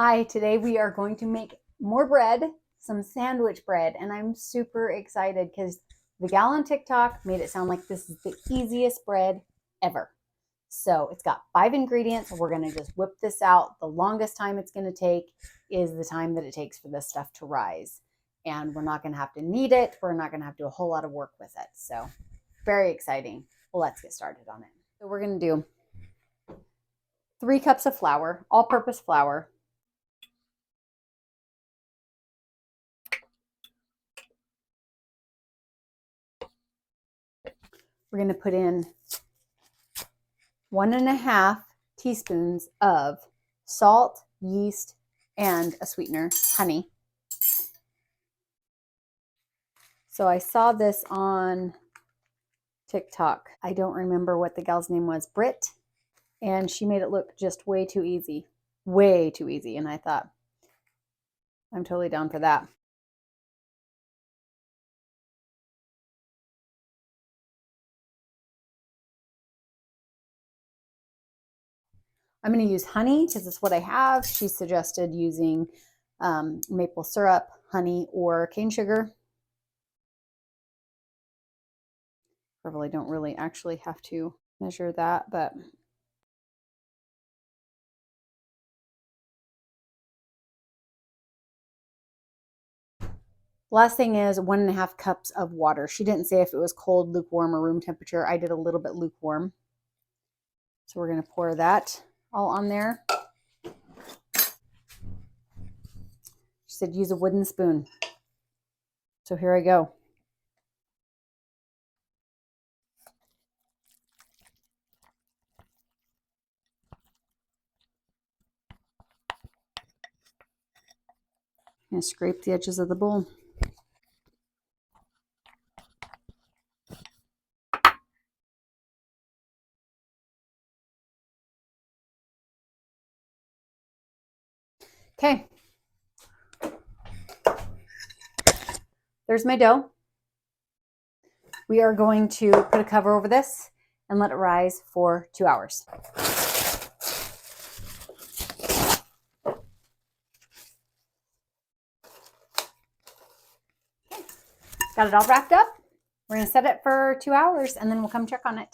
Hi, today we are going to make more bread, some sandwich bread, and I'm super excited because the gal on TikTok made it sound like this is the easiest bread ever. So it's got 5 ingredients. We're going to just whip this out. The longest time it's going to take is the time that it takes for this stuff to rise. And we're not going to have to knead it. We're not going to have to do a whole lot of work with it. So very exciting. Well, let's get started on it. So we're going to do 3 cups of flour, all-purpose flour. We're going to put in 1.5 teaspoons of salt, yeast, and a sweetener, honey. So I saw this on TikTok. I don't remember what the gal's name was, Britt, and she made it look just way too easy. Way too easy. And I thought, I'm totally down for that. I'm going to use honey because it's what I have. She suggested using maple syrup, honey, or cane sugar. Probably don't really actually have to measure that, but last thing is 1.5 cups of water. She didn't say if it was cold, lukewarm, or room temperature. I did a little bit lukewarm. So we're going to pour that all on there. She said use a wooden spoon. So here I go. I'm going to scrape the edges of the bowl. Okay. There's my dough. We are going to put a cover over this and let it rise for 2 hours. Got it all wrapped up. We're going to set it for 2 hours and then we'll come check on it.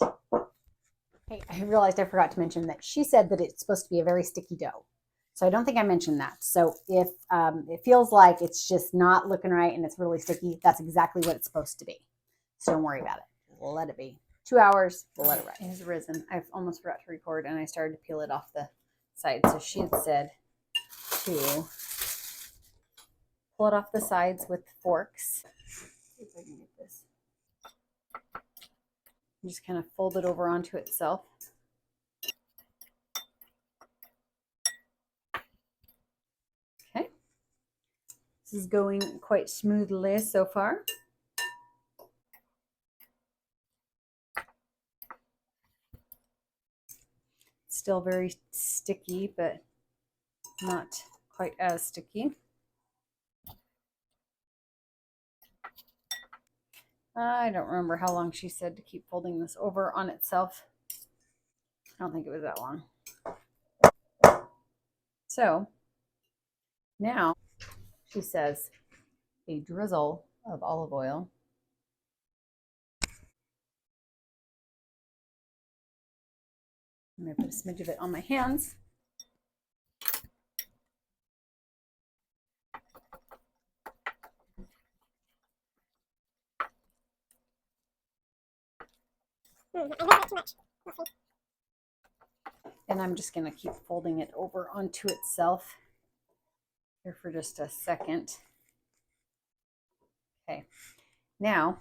Hey, I realized I forgot to mention that she said that it's supposed to be a very sticky dough. So I don't think I mentioned that. So if it feels like it's just not looking right and it's really sticky, that's exactly what it's supposed to be. So don't worry about it. We'll let it be. 2 hours, we'll let it rise. It has risen. I've almost forgot to record and I started to peel it off the side. So she had said to pull it off the sides with forks. See if I can get this. And just kind of fold it over onto itself. Okay. This is going quite smoothly so far. Still very sticky, but not quite as sticky. I don't remember how long she said to keep folding this over on itself. I don't think it was that long. So now she says a drizzle of olive oil. I'm going to put a smidge of it on my hands. And I'm just going to keep folding it over onto itself here for just a second. Okay, now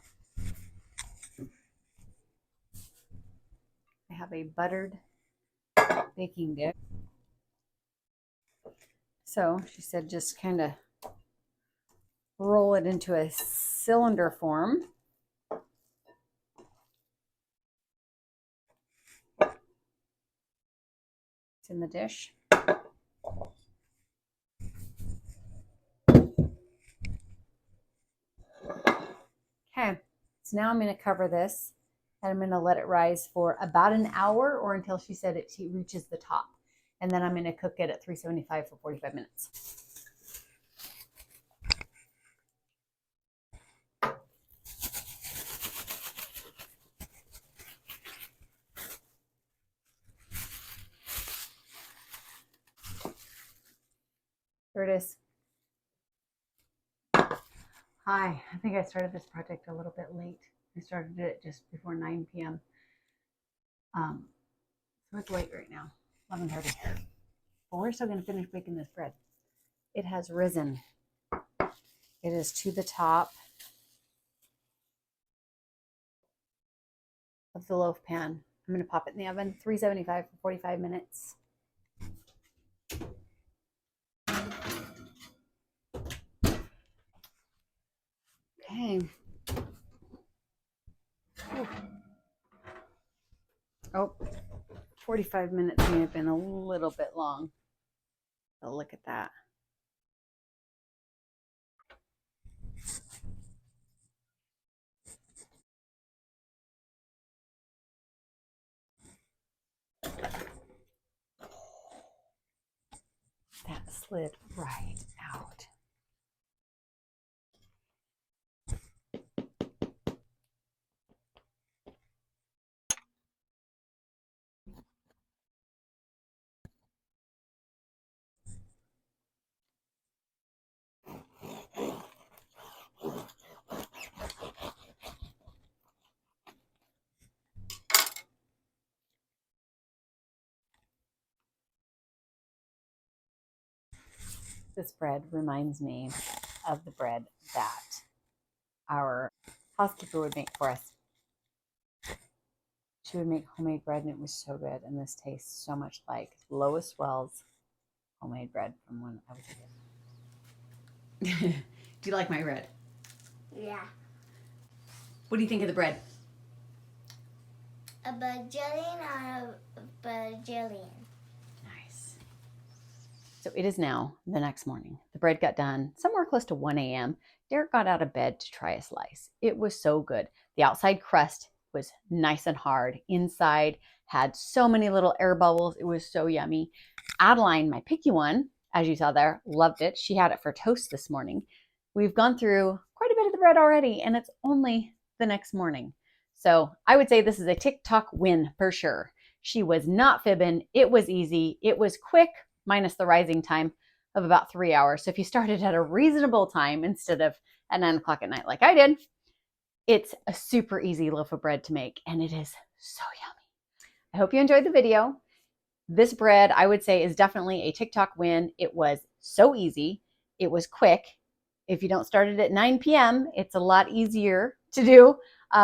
I have a buttered baking dish. So she said just kind of roll it into a cylinder form. It's in the dish. Okay, so now I'm going to cover this and I'm going to let it rise for about an hour or until she said it reaches the top. And then I'm going to cook it at 375 for 45 minutes. There it is. Hi, I think I started this project a little bit late. I started it just before 9 p.m. So it's late right now, 11:30. But we're still going to finish baking this bread. It has risen. It is to the top of the loaf pan. I'm going to pop it in the oven, 375 for 45 minutes. Okay. Oh, 45 minutes may have been a little bit long. But look at that. That slid right out. This bread reminds me of the bread that our housekeeper would make for us. She would make homemade bread and it was so good. And this tastes so much like Lois Wells homemade bread from when I was a kid. Do you like my bread? Yeah. What do you think of the bread? A bajillion out of a bajillion. Nice. So it is now the next morning. The bread got done somewhere close to 1 a.m. Derek got out of bed to try a slice. It was so good. The outside crust was nice and hard. Inside had so many little air bubbles. It was so yummy. Adeline, my picky one, as you saw there, loved it. She had it for toast this morning. We've gone through quite a bit of the bread already, and it's only the next morning. So I would say this is a TikTok win for sure. She was not fibbing. It was easy. It was quick, minus the rising time of about 3 hours. So if you started at a reasonable time instead of at 9 o'clock at night like I did, it's a super easy loaf of bread to make, and it is so yummy. I hope you enjoyed the video. This bread, I would say, is definitely a TikTok win. It was so easy. It was quick. If you don't start it at 9 p.m., it's a lot easier to do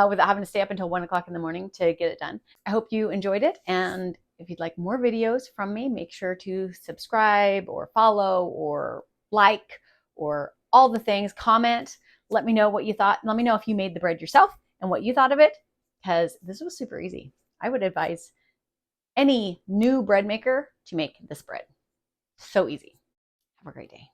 without having to stay up until 1 o'clock in the morning to get it done. I hope you enjoyed it. And if you'd like more videos from me, make sure to subscribe or follow or like or all the things. Comment. Let me know what you thought. Let me know if you made the bread yourself and what you thought of it, because this was super easy. I would advise any new bread maker to make this bread. So easy. Have a great day.